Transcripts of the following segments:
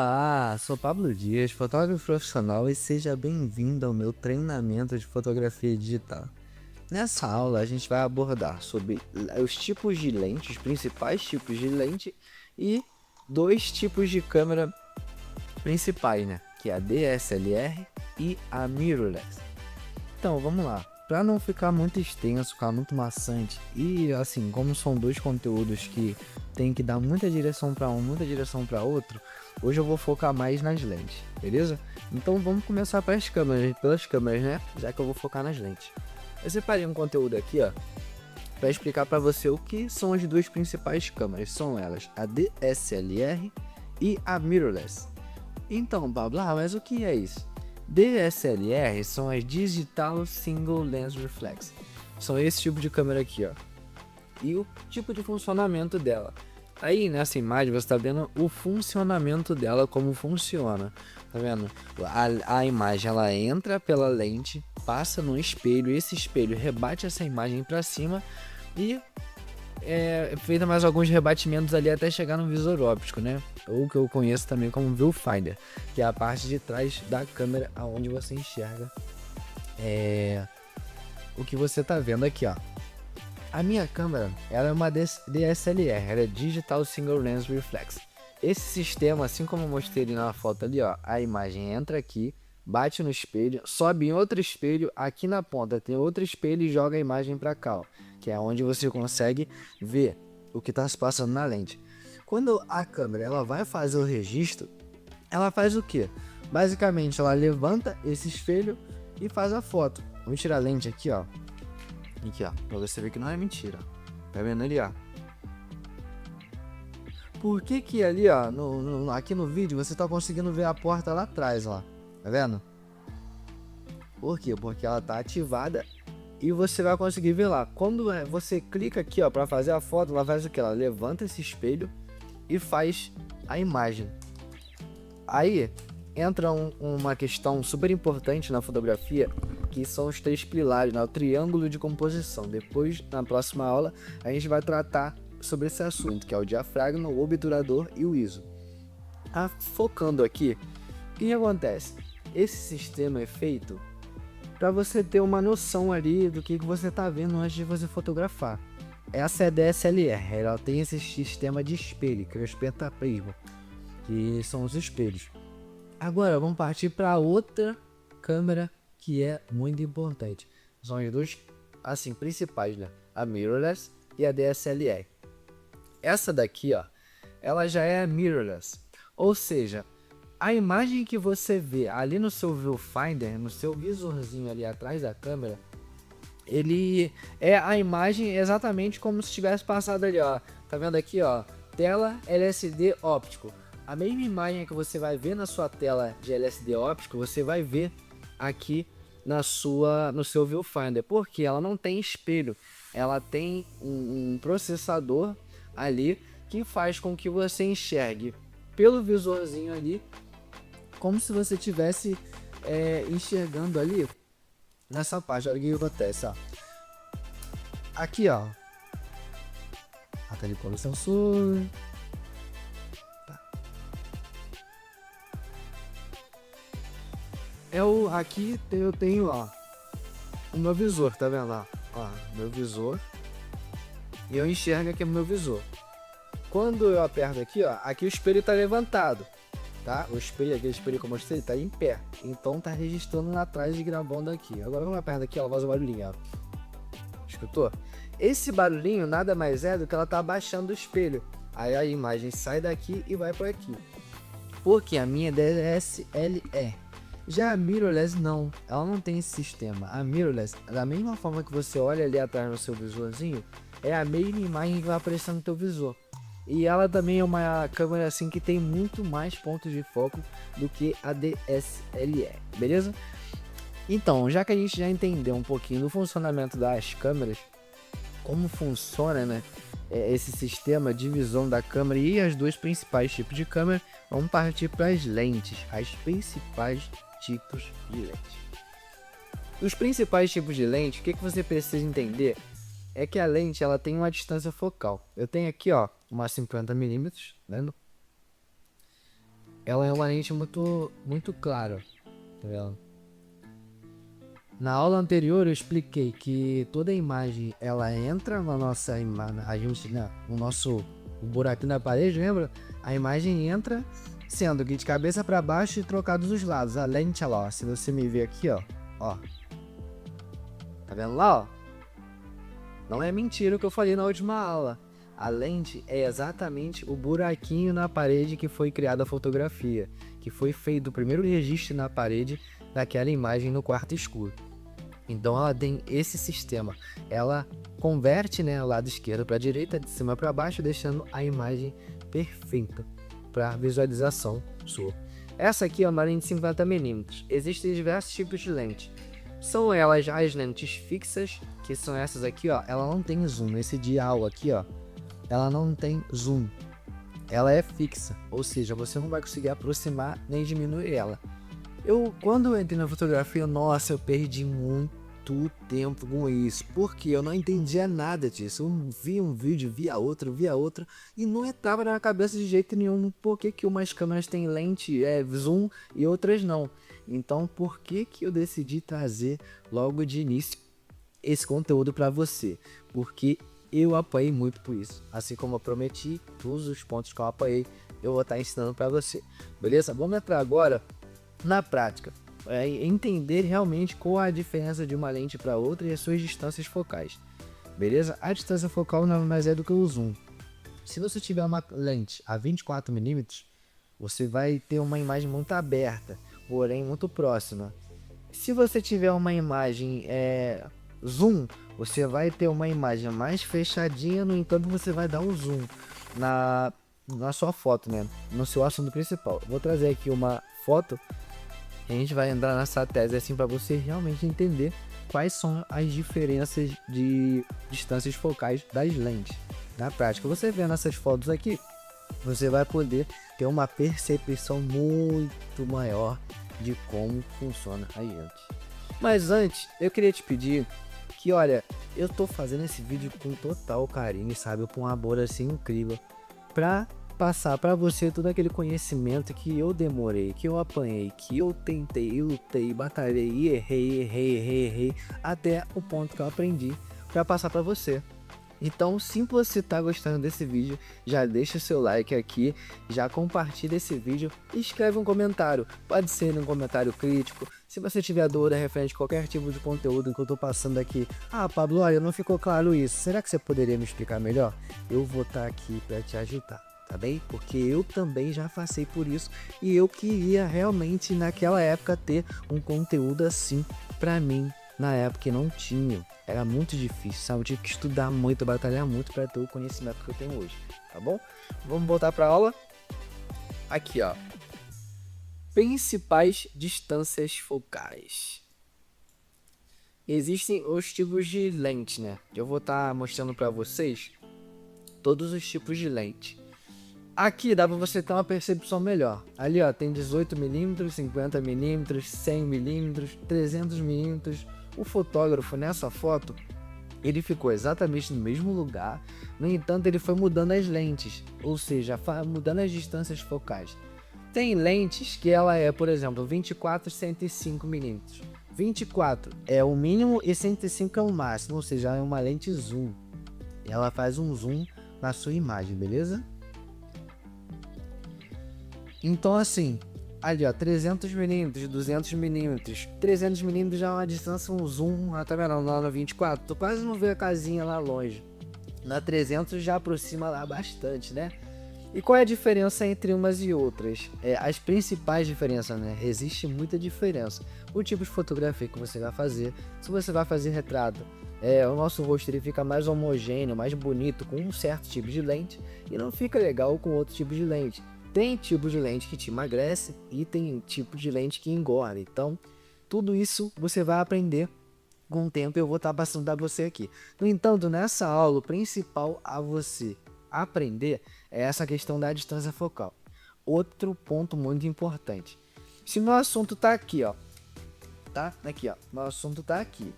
Olá, sou Pablo Dias, fotógrafo profissional e seja bem-vindo ao meu treinamento de fotografia digital. Nessa aula a gente vai abordar sobre os tipos de lente, os principais tipos de lente e dois tipos de câmera principais, né? Que é a DSLR e a mirrorless. Então, vamos lá. Para não ficar muito extenso, ficar muito maçante e assim, como são dois conteúdos que tem que dar muita direção para um, muita direção para outro, hoje eu vou focar mais nas lentes, beleza? Então vamos começar pelas câmeras, né? Já que eu vou focar nas lentes. Eu separei um conteúdo aqui, ó, para explicar para você o que são as duas principais câmeras. São elas a DSLR e a mirrorless. Então, Pablo, mas o que é isso? DSLR são as Digital Single Lens Reflex. São esse tipo de câmera aqui, ó. E o tipo de funcionamento dela. Aí nessa imagem você está vendo o funcionamento dela, como funciona. Tá vendo? A imagem ela entra pela lente, passa no espelho, esse espelho rebate essa imagem para cima e feita mais alguns rebatimentos ali até chegar no visor óptico, né? Ou que eu conheço também como viewfinder, que é a parte de trás da câmera aonde você enxerga o que você tá vendo aqui, ó. A minha câmera, ela é uma DSLR, ela é Digital Single Lens Reflex. Esse sistema, assim como eu mostrei ali na foto ali, ó, a imagem entra aqui, bate no espelho, sobe em outro espelho, aqui na ponta tem outro espelho e joga a imagem para cá, ó, que é onde você consegue ver o que está se passando na lente. Quando a câmera ela vai fazer o registro, ela faz o que? Basicamente ela levanta esse espelho e faz a foto. Vamos tirar a lente aqui, ó. Aqui, ó, pra você ver que não é mentira. Tá vendo ali, ó? Por que ali, ó, aqui no vídeo você tá conseguindo ver a porta lá atrás, ó. Tá vendo? Por quê? Porque ela tá ativada e você vai conseguir ver lá. Quando você clica aqui, ó, para fazer a foto, ela faz o que? Ela levanta esse espelho e faz a imagem. Aí entra uma questão super importante na fotografia, que são os três pilares, né? O triângulo de composição. Depois, na próxima aula, a gente vai tratar sobre esse assunto, que é o diafragma, o obturador e o ISO. Focando aqui, o que acontece? Esse sistema é feito para você ter uma noção ali do que você está vendo antes de você fotografar. Essa é a DSLR, ela tem esse sistema de espelho, que é o espetaprismo, que são os espelhos. Agora vamos partir para outra câmera que é muito importante. São as duas assim principais, né? A mirrorless e a DSLR. Essa daqui, ó, ela já é mirrorless, ou seja, a imagem que você vê ali no seu viewfinder, no seu visorzinho ali atrás da câmera, ele é a imagem exatamente como se tivesse passado ali, ó. Tá vendo aqui, ó? Tela LCD óptico. A mesma imagem que você vai ver na sua tela de LCD óptico, você vai ver aqui no seu viewfinder, porque ela não tem espelho, ela tem um processador ali que faz com que você enxergue pelo visorzinho ali, como se você estivesse enxergando ali nessa parte. Olha o que acontece, ó. Aqui, ó. Até ali o sensor. Tá. Aqui eu tenho, ó, o meu visor, tá vendo lá? Ó, meu visor. E eu enxergo aqui o meu visor. Quando eu aperto aqui, ó, aqui o espelho tá levantado, tá? O espelho, aquele espelho que eu mostrei, tá em pé. Então tá registrando lá atrás e gravando aqui. Agora eu aperto aqui, ó, faz o barulhinho, ó. Escutou? Esse barulhinho nada mais é do que ela tá abaixando o espelho. Aí a imagem sai daqui e vai por aqui. Porque a minha é DSLR. Já a mirrorless não, ela não tem esse sistema. A mirrorless, da mesma forma que você olha ali atrás no seu visorzinho, é a mesma imagem que vai aparecer no teu visor. E ela também é uma câmera assim que tem muito mais pontos de foco do que a DSLR, beleza? Então, já que a gente já entendeu um pouquinho do funcionamento das câmeras, como funciona, né, esse sistema de visão da câmera e as dois principais tipos de câmera, vamos partir para as lentes, as principais tipos de lente. Os principais tipos de lente, o que você precisa entender é que a lente ela tem uma distância focal. Eu tenho aqui, ó, uma 50 mm, vendo? ela é uma lente muito clara, tá vendo? Na aula anterior eu expliquei que toda imagem ela entra na nossa imagem, né, no nosso o buraquinho da parede, lembra? A imagem entra sendo que de cabeça para baixo e trocado dos lados. A lente, olha lá, ó, se você me ver aqui, ó, tá vendo lá, ó? Não é mentira o que eu falei na última aula. A lente é exatamente o buraquinho na parede que foi criada a fotografia, que foi feito o primeiro registro na parede daquela imagem no quarto escuro. Então ela tem esse sistema, ela converte, né, o lado esquerdo para a direita, de cima para baixo, deixando a imagem perfeita para visualização sua. Essa aqui é uma lente de 50mm. Existem diversos tipos de lente. São elas as lentes fixas, que são essas aqui, ó. Ela não tem zoom. Esse dial aqui, ó, ela não tem zoom. Ela é fixa, ou seja, você não vai conseguir aproximar nem diminuir ela. Quando eu entrei na fotografia, nossa, eu perdi muito tempo com isso, porque eu não entendia nada disso. Eu via um vídeo, via outro, e não entrava na minha cabeça de jeito nenhum por que umas câmeras têm lente, zoom, e outras não. Então, por que eu decidi trazer logo de início esse conteúdo para você? Porque eu apanhei muito por isso. Assim como eu prometi, todos os pontos que eu apanhei, eu vou estar ensinando para você. Beleza? Vamos entrar agora na prática, entender realmente qual a diferença de uma lente para outra e as suas distâncias focais. Beleza? A distância focal nada mais é do que o zoom. Se você tiver uma lente a 24mm, você vai ter uma imagem muito aberta, porém muito próxima. Se você tiver uma imagem zoom, você vai ter uma imagem mais fechadinha, no entanto você vai dar um zoom na sua foto, né? No seu assunto principal. Vou trazer aqui uma foto. A gente vai entrar nessa tese assim para você realmente entender quais são as diferenças de distâncias focais das lentes. Na prática, você vendo essas fotos aqui, você vai poder ter uma percepção muito maior de como funciona as lentes. Mas antes, eu queria te pedir que, olha, eu tô fazendo esse vídeo com total carinho, sabe, com um amor assim incrível, pra passar para você todo aquele conhecimento que eu demorei, que eu apanhei, que eu tentei, eu lutei, batalhei e errei, até o ponto que eu aprendi para passar para você. Então, se você tá gostando desse vídeo, já deixa o seu like aqui, já compartilha esse vídeo e escreve um comentário. Pode ser um comentário crítico. Se você tiver dúvida referente a qualquer tipo de conteúdo que eu tô passando aqui, Pablo, olha, não ficou claro isso. Será que você poderia me explicar melhor? Eu vou estar aqui para te ajudar. Tá bem? Porque eu também já passei por isso e eu queria realmente naquela época ter um conteúdo assim pra mim. Na época não tinha, era muito difícil, sabe? Eu tive que estudar muito, batalhar muito para ter o conhecimento que eu tenho hoje, tá bom? Vamos voltar para aula. Aqui, ó. Principais distâncias focais. Existem os tipos de lente, né? Eu vou estar mostrando para vocês todos os tipos de lente. Aqui dá para você ter uma percepção melhor. Ali, ó, tem 18mm, 50mm, 100mm, 300mm. O fotógrafo nessa foto, ele ficou exatamente no mesmo lugar. No entanto, ele foi mudando as lentes, ou seja, mudando as distâncias focais. Tem lentes que ela é, por exemplo, 24 e 105mm. 24 é o mínimo e 105 é o máximo, ou seja, é uma lente zoom. Ela faz um zoom na sua imagem, beleza? Então assim, ali ó, 300mm, 200mm, 300mm já é uma distância, um zoom, tá vendo? Lá no 24, tu quase não vê a casinha lá longe. Na 300 já aproxima lá bastante, né? E qual é a diferença entre umas e outras? As principais diferenças, né? Existe muita diferença. O tipo de fotografia que você vai fazer, se você vai fazer retrato, o nosso rosto ele fica mais homogêneo, mais bonito com um certo tipo de lente e não fica legal com outro tipo de lente. Tem tipo de lente que te emagrece e tem tipo de lente que engorda. Então, tudo isso você vai aprender com o tempo. Eu vou estar passando para você aqui. No entanto, nessa aula, o principal a você aprender é essa questão da distância focal. Outro ponto muito importante. Se meu assunto tá aqui, ó, tá? Aqui, ó, meu assunto tá aqui.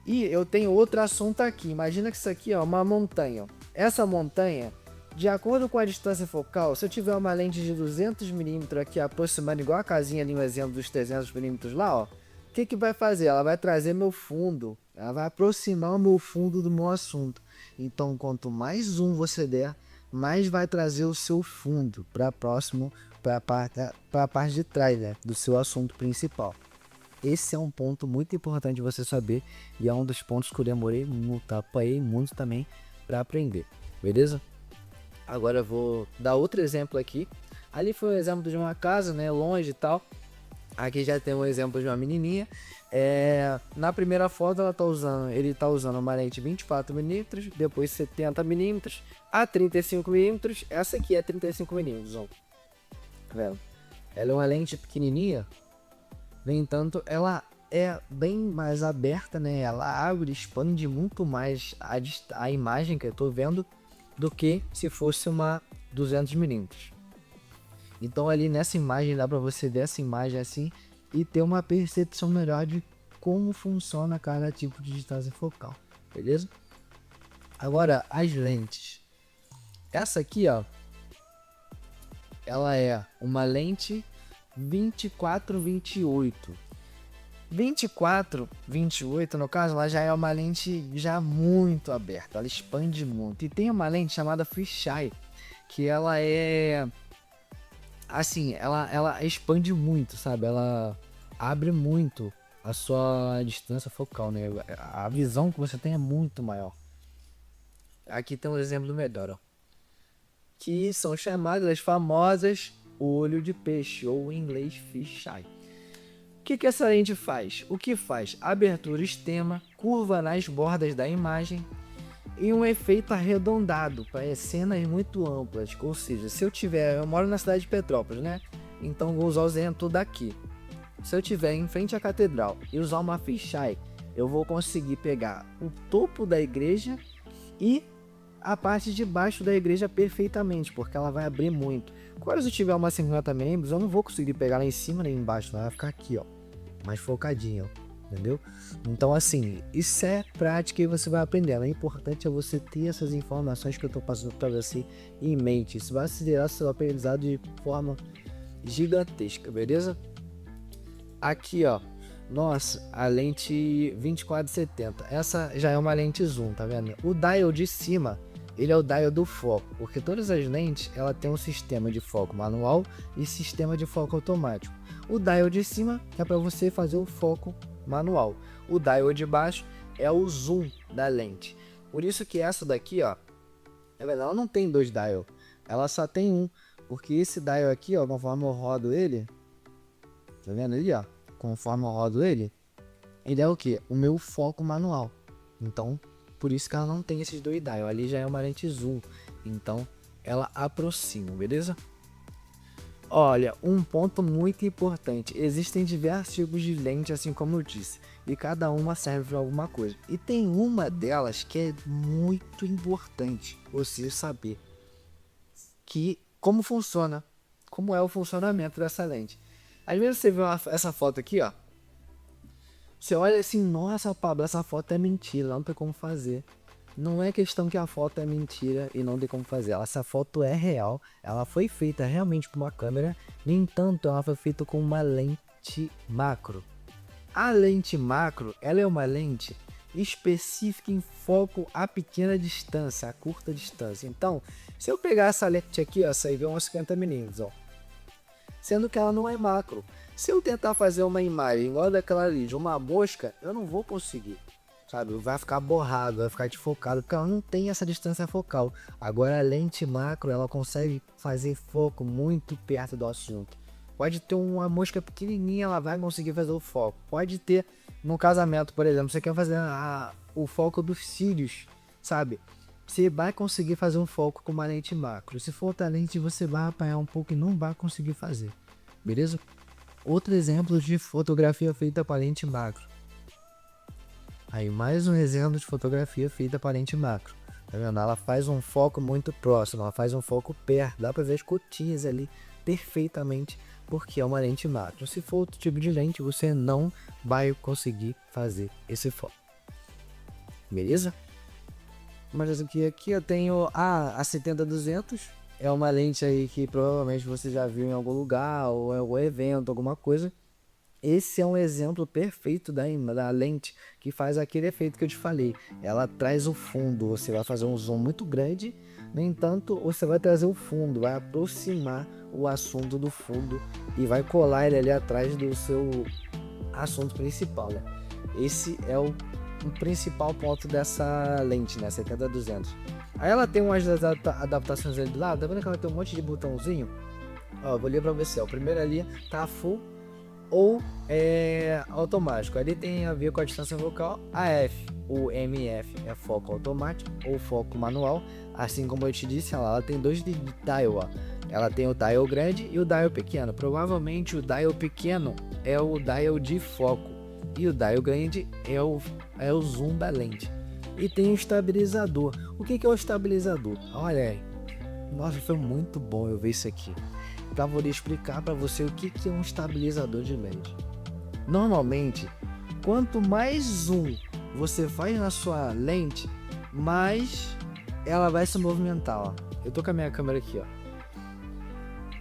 E eu tenho outro assunto aqui. Imagina que isso aqui é uma montanha. Essa montanha De acordo com a distância focal, se eu tiver uma lente de 200mm aqui aproximando igual a casinha ali no exemplo dos 300mm lá, ó, o que vai fazer? Ela vai trazer meu fundo, ela vai aproximar o meu fundo do meu assunto. Então, quanto mais zoom você der, mais vai trazer o seu fundo para próximo, para a parte de trás, né, do seu assunto principal. Esse é um ponto muito importante de você saber e é um dos pontos que eu demorei muito, apanhei muito também para aprender, beleza? Agora eu vou dar outro exemplo aqui. Ali foi um exemplo de uma casa, né, longe e tal. Aqui já tem um exemplo de uma menininha. Na primeira foto ele tá usando uma lente 24mm, depois 70mm, a 35mm. Essa aqui é 35mm, ó. Tá vendo? Ela é uma lente pequenininha. No entanto, ela é bem mais aberta, né? Ela abre, expande muito mais a imagem que eu tô vendo do que se fosse uma 200mm. Então ali nessa imagem dá para você ver essa imagem assim e ter uma percepção melhor de como funciona cada tipo de distância focal, beleza? Agora as lentes. Essa aqui, ó, ela é uma lente 24-28. 24-28 no caso, ela já é uma lente já muito aberta, ela expande muito. E tem uma lente chamada fisheye, que ela é assim, ela expande muito, sabe? Ela abre muito a sua distância focal, né? A visão que você tem é muito maior. Aqui tem um exemplo melhor, ó, que são chamadas as famosas olho de peixe, ou em inglês fisheye. O que essa lente faz? O que faz? Abertura extrema, curva nas bordas da imagem e um efeito arredondado para cenas muito amplas. Ou seja, se eu moro na cidade de Petrópolis, né? Então vou usar o exemplo daqui. Se eu estiver em frente à catedral e usar uma fisheye, eu vou conseguir pegar o topo da igreja e a parte de baixo da igreja perfeitamente, porque ela vai abrir muito. Agora se eu tiver uma 50mm, eu não vou conseguir pegar lá em cima nem embaixo, ela vai ficar aqui, ó, mais focadinho, ó, entendeu? Então assim, isso é prática e você vai aprendendo. O importante é você ter essas informações que eu tô passando para você em mente. Isso vai acelerar seu aprendizado de forma gigantesca, beleza? Aqui, ó, nossa, a lente 24-70, essa já é uma lente zoom, tá vendo? O dial de cima, ele é o dial do foco, porque todas as lentes, ela tem um sistema de foco manual e sistema de foco automático. O dial de cima é para você fazer o foco manual. O dial de baixo é o zoom da lente. Por isso que essa daqui, ó, ela não tem dois dial, ela só tem um, porque esse dial aqui, ó, conforme eu rodo ele, tá vendo ali, ó? Conforme eu rodo ele é o que? O meu foco manual. Então, por isso que ela não tem esses dois dial. Ali já é uma lente zoom. Então, ela aproxima, beleza? Olha, um ponto muito importante. Existem diversos tipos de lente, assim como eu disse. E cada uma serve para alguma coisa. E tem uma delas que é muito importante você saber. Como funciona. Como é o funcionamento dessa lente. Às vezes você vê essa foto aqui, ó. Você olha assim, nossa, Pablo, essa foto é mentira, não tem como fazer. Não é questão que a foto é mentira e não tem como fazer. Essa foto é real, ela foi feita realmente com uma câmera, no entanto, ela foi feita com uma lente macro. A lente macro, ela é uma lente específica em foco a pequena distância, a curta distância. Então, se eu pegar essa lente aqui, ó, essa aí vê uns 50mm, ó. Sendo que ela não é macro. Se eu tentar fazer uma imagem igual daquela ali, de uma mosca, eu não vou conseguir, sabe? Vai ficar borrado, vai ficar desfocado, porque ela não tem essa distância focal. Agora a lente macro, ela consegue fazer foco muito perto do assunto. Pode ter uma mosca pequenininha, ela vai conseguir fazer o foco. Pode ter, no casamento, por exemplo, você quer fazer o foco dos cílios, sabe? Você vai conseguir fazer um foco com uma lente macro. Se for outra lente, você vai apanhar um pouco e não vai conseguir fazer. Beleza? Outro exemplo de fotografia feita para lente macro. Aí mais um exemplo de fotografia feita para lente macro. Tá vendo? Ela faz um foco muito próximo, ela faz um foco perto. Dá para ver as gotinhas ali perfeitamente, porque é uma lente macro. Se for outro tipo de lente, você não vai conseguir fazer esse foco. Beleza? Mas aqui eu tenho a 70-200. É uma lente aí que provavelmente você já viu em algum lugar ou em algum evento, alguma coisa. Esse é um exemplo perfeito da lente que faz aquele efeito que eu te falei. Ela traz o fundo, você vai fazer um zoom muito grande, no entanto, você vai trazer o fundo, vai aproximar o assunto do fundo e vai colar ele ali atrás do seu assunto principal, né? Esse é o principal ponto dessa lente, né? 70-200. Aí ela tem umas adaptações ali do lado, tá vendo que ela tem um monte de botãozinho? Ó, vou ler pra você, ó. O primeiro ali tá full ou automático. Ali tem a ver com a distância focal. AF, o MF é foco automático ou foco manual. Assim como eu te disse, ela tem dois de dial, ó. Ela tem o dial grande e o dial pequeno. Provavelmente o dial pequeno é o dial de foco e o dial grande é o zoom da lente. E tem o estabilizador. O que é o estabilizador? Olha aí. Nossa, foi muito bom eu ver isso aqui. Para poder explicar para você o que é um estabilizador de lente. Normalmente, quanto mais zoom você faz na sua lente, mais ela vai se movimentar, ó. Eu tô com a minha câmera aqui, ó.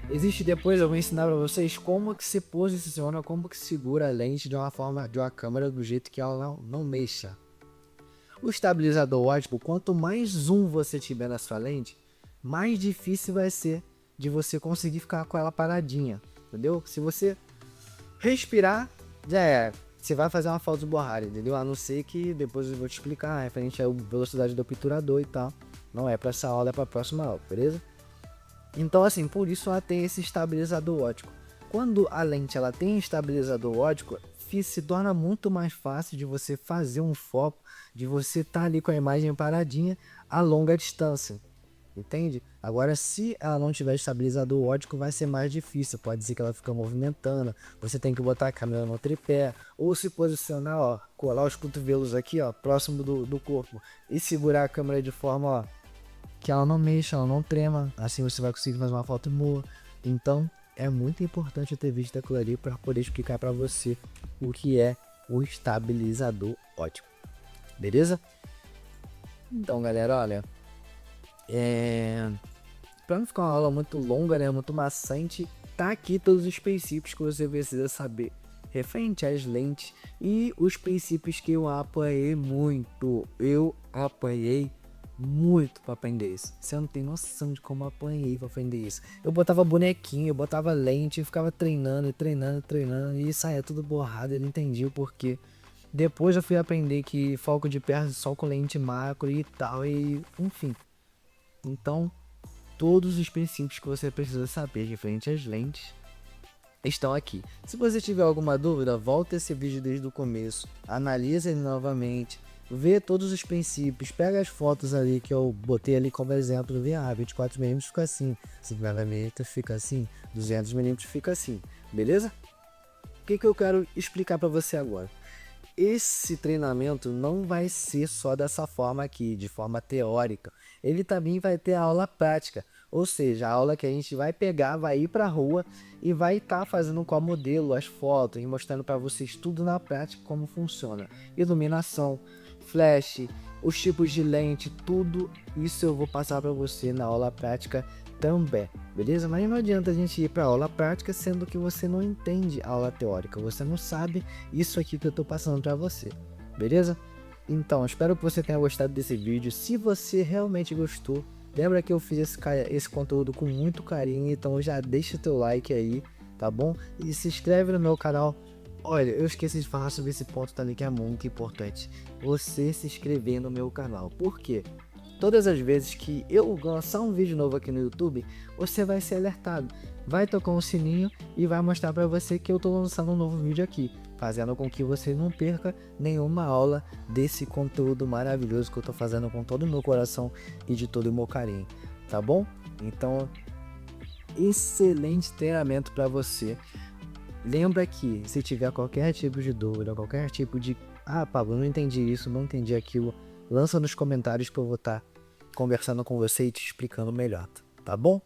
Existe depois, eu vou ensinar para vocês como que se posiciona, como que segura a lente de uma forma, de uma câmera do jeito que ela não mexa. O estabilizador óptico, quanto mais zoom você tiver na sua lente, mais difícil vai ser de você conseguir ficar com ela paradinha, entendeu? Se você respirar, já é. Você vai fazer uma falta de borrada, entendeu? A não ser que depois eu vou te explicar referente à velocidade do obturador e tal. Não é para essa aula, é para a próxima aula, beleza? Então, assim, por isso ela tem esse estabilizador óptico. Quando a lente ela tem estabilizador óptico, se torna muito mais fácil de você fazer um foco, de você estar ali com a imagem paradinha a longa distância. Entende? Agora, se ela não tiver estabilizador óptico, vai ser mais difícil. Pode ser que ela fica movimentando. Você tem que botar a câmera no tripé ou se posicionar, ó, colar os cotovelos aqui, ó, próximo do corpo e segurar a câmera de forma, ó, que ela não mexa, ela não trema. Assim você vai conseguir fazer uma foto boa. Então, é muito importante eu ter visto aquilo ali para poder explicar para você o que é o estabilizador óptico. Beleza? Então, galera, olha. Para não ficar uma aula muito longa, né, muito maçante, tá aqui todos os princípios que você precisa saber referente às lentes e os princípios que eu apanhei muito. Eu apanhei muito para aprender isso. Você não tem noção de como eu apanhei para aprender isso. Eu botava bonequinho, eu botava lente, eu ficava treinando e saía tudo borrado, eu não entendi o porquê. Depois eu fui aprender que foco de perto só com lente macro e tal, e enfim. Então, todos os princípios que você precisa saber referente às lentes estão aqui. Se você tiver alguma dúvida, volta esse vídeo desde o começo, analisa ele novamente, vê todos os princípios, pega as fotos ali que eu botei ali como exemplo, vê, 24mm fica assim, 50mm fica assim, 200mm fica assim, beleza? O que eu quero explicar para você agora? Esse treinamento não vai ser só dessa forma aqui, de forma teórica. Ele também vai ter a aula prática, ou seja, a aula que a gente vai pegar, vai ir para a rua e vai estar fazendo com a modelo as fotos e mostrando para vocês tudo na prática como funciona. Iluminação, flash, os tipos de lente, tudo isso eu vou passar para você na aula prática também, beleza? Mas não adianta a gente ir para a aula prática sendo que você não entende a aula teórica, você não sabe isso aqui que eu estou passando para você, beleza? Então, espero que você tenha gostado desse vídeo. Se você realmente gostou, lembra que eu fiz esse conteúdo com muito carinho, então já deixa o teu like aí, tá bom? E se inscreve no meu canal. Olha, eu esqueci de falar sobre esse ponto também que é muito importante. Você se inscrever no meu canal. Por quê? Todas as vezes que eu lançar um vídeo novo aqui no YouTube, você vai ser alertado. Vai tocar um sininho e vai mostrar para você que eu estou lançando um novo vídeo aqui, fazendo com que você não perca nenhuma aula desse conteúdo maravilhoso que eu estou fazendo com todo o meu coração e de todo o meu carinho, tá bom? Então, excelente treinamento para você. Lembra que se tiver qualquer tipo de dúvida, qualquer tipo de Pablo, não entendi isso, não entendi aquilo, lança nos comentários que eu vou estar conversando com você e te explicando melhor, tá bom?